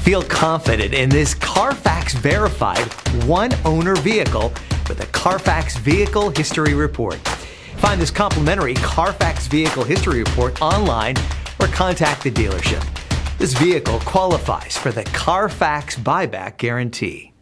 Feel confident in this CarFax verified one-owner vehicle with a CarFax Vehicle History Report. Find this complimentary CarFax Vehicle History Report online or contact the dealership. This vehicle qualifies for the CarFax Buyback Guarantee.